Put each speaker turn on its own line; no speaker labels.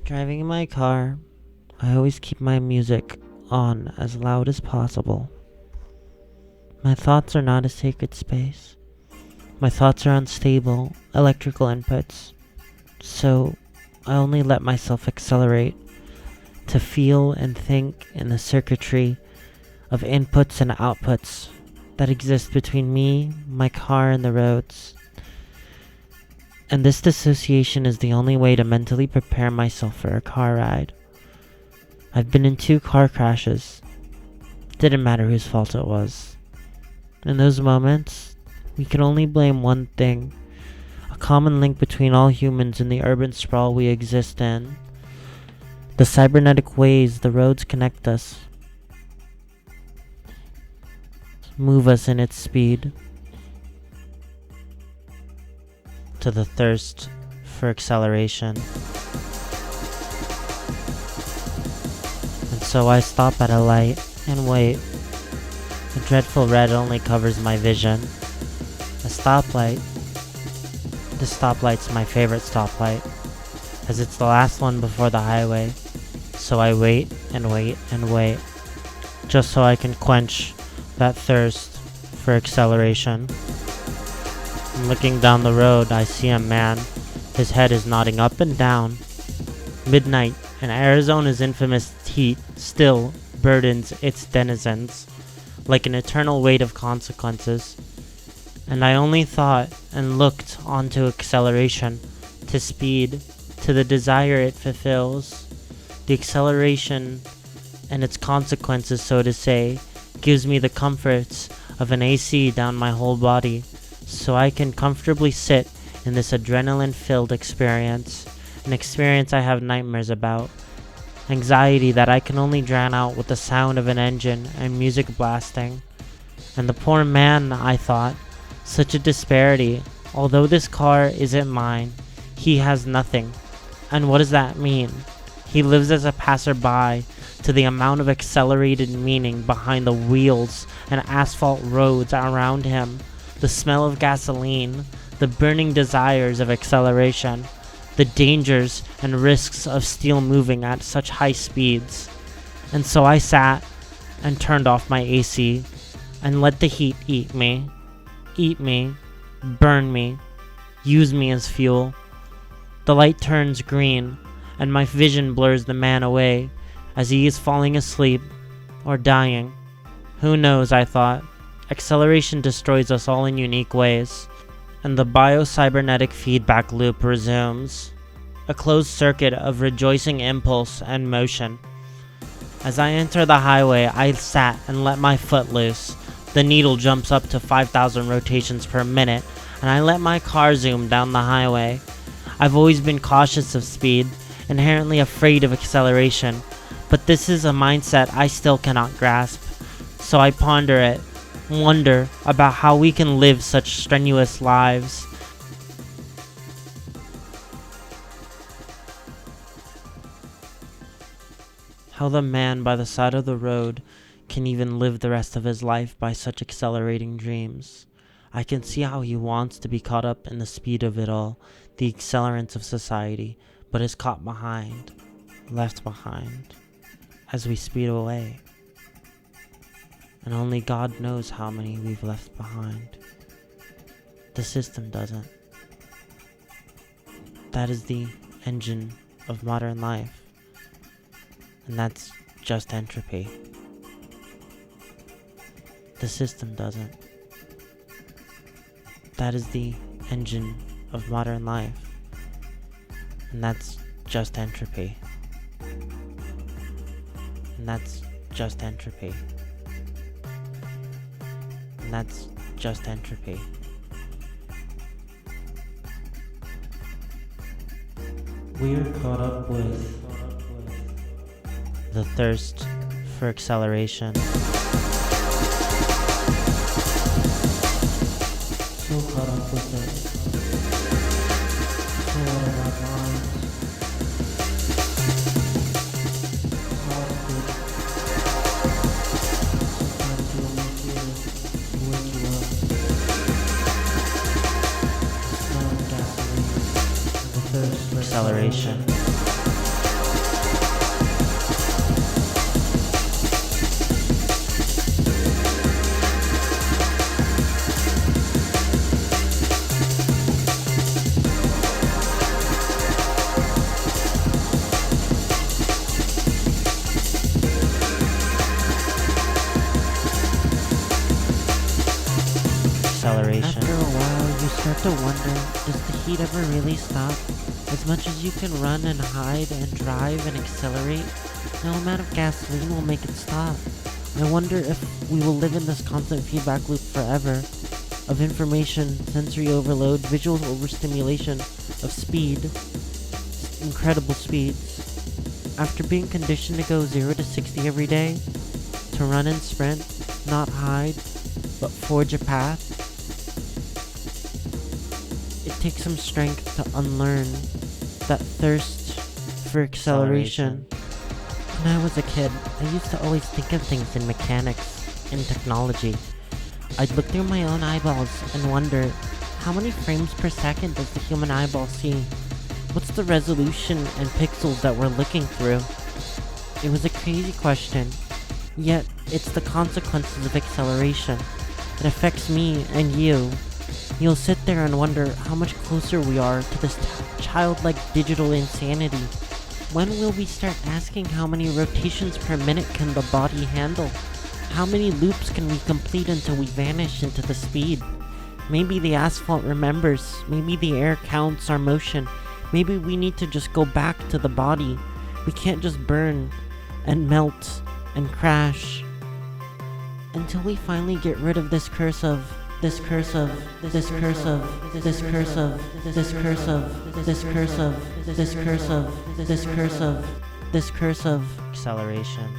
Driving in my car, I always keep my music on as loud as possible. My thoughts are not a sacred space. My thoughts are unstable, electrical inputs, so I only let myself accelerate to feel and think in the circuitry of inputs and outputs that exist between me, my car, and the roads. And this dissociation is the only way to mentally prepare myself for a car ride. I've been in 2 car crashes. Didn't matter whose fault it was. In those moments, we can only blame one thing, a common link between all humans in the urban sprawl we exist in. The cybernetic ways the roads connect us, move us in its speed, to the thirst for acceleration. And so I stop at a light and wait. The dreadful red only covers my vision. A stoplight. This stoplight's my favorite stoplight, as it's the last one before the highway. So I wait and wait and wait, just so I can quench that thirst for acceleration. And looking down the road, I see a man. His head is nodding up and down. Midnight, and Arizona's infamous heat still burdens its denizens like an eternal weight of consequences. And I only thought and looked onto acceleration, to speed, to the desire it fulfills. The acceleration and its consequences, so to say, gives me the comforts of an AC down my whole body, so I can comfortably sit in this adrenaline-filled experience, an experience I have nightmares about, anxiety that I can only drown out with the sound of an engine and music blasting. And the poor man, I thought, such a disparity. Although this car isn't mine, he has nothing. And what does that mean? He lives as a passerby to the amount of accelerated meaning behind the wheels and asphalt roads around him, the smell of gasoline, the burning desires of acceleration, the dangers and risks of steel moving at such high speeds. And so I sat and turned off my AC and let the heat eat me, burn me, use me as fuel. The light turns green and my vision blurs the man away as he is falling asleep or dying. Who knows, I thought. Acceleration destroys us all in unique ways, and the bio-cybernetic feedback loop resumes, a closed circuit of rejoicing impulse and motion. As I enter the highway, I sat and let my foot loose. The needle jumps up to 5,000 rotations per minute, and I let my car zoom down the highway. I've always been cautious of speed, inherently afraid of acceleration, but this is a mindset I still cannot grasp. So I ponder it, wonder about how we can live such strenuous lives. How the man by the side of the road can even live the rest of his life by such accelerating dreams. I can see how he wants to be caught up in the speed of it all, the accelerants of society, but is caught behind, left behind, as we speed away. And only God knows how many we've left behind. The system doesn't. That is the engine of modern life. And that's just entropy. The system doesn't. That is the engine of modern life. And that's just entropy. And that's just entropy. And that's just entropy. We're caught up with the thirst for acceleration. So caught up with it. So out of our minds. Exhausted. Sometimes you only feel to wake you up. The smell of gasoline. The thirst for acceleration. start to wonder, does the heat ever really stop? As much as you can run and hide and drive and accelerate, no amount of gasoline will make it stop. I wonder if we will live in this constant feedback loop forever, of information, sensory overload, visual overstimulation, of speed, incredible speeds. After being conditioned to go 0 to 60 every day, to run and sprint, not hide, but forge a path, it takes some strength to unlearn that thirst for acceleration. When I was a kid, I used to always think of things in mechanics and technology. I'd look through my own eyeballs and wonder, how many frames per second does the human eyeball see? What's the resolution and pixels that we're looking through? It was a crazy question, yet it's the consequences of acceleration. It affects me and you. You'll sit there and wonder how much closer we are to this childlike digital insanity. When will we start asking how many rotations per minute can the body handle? How many loops can we complete until we vanish into the speed? Maybe the asphalt remembers, maybe the air counts our motion, maybe we need to just go back to the body. We can't just burn and melt and crash until we finally get rid of this curse of acceleration.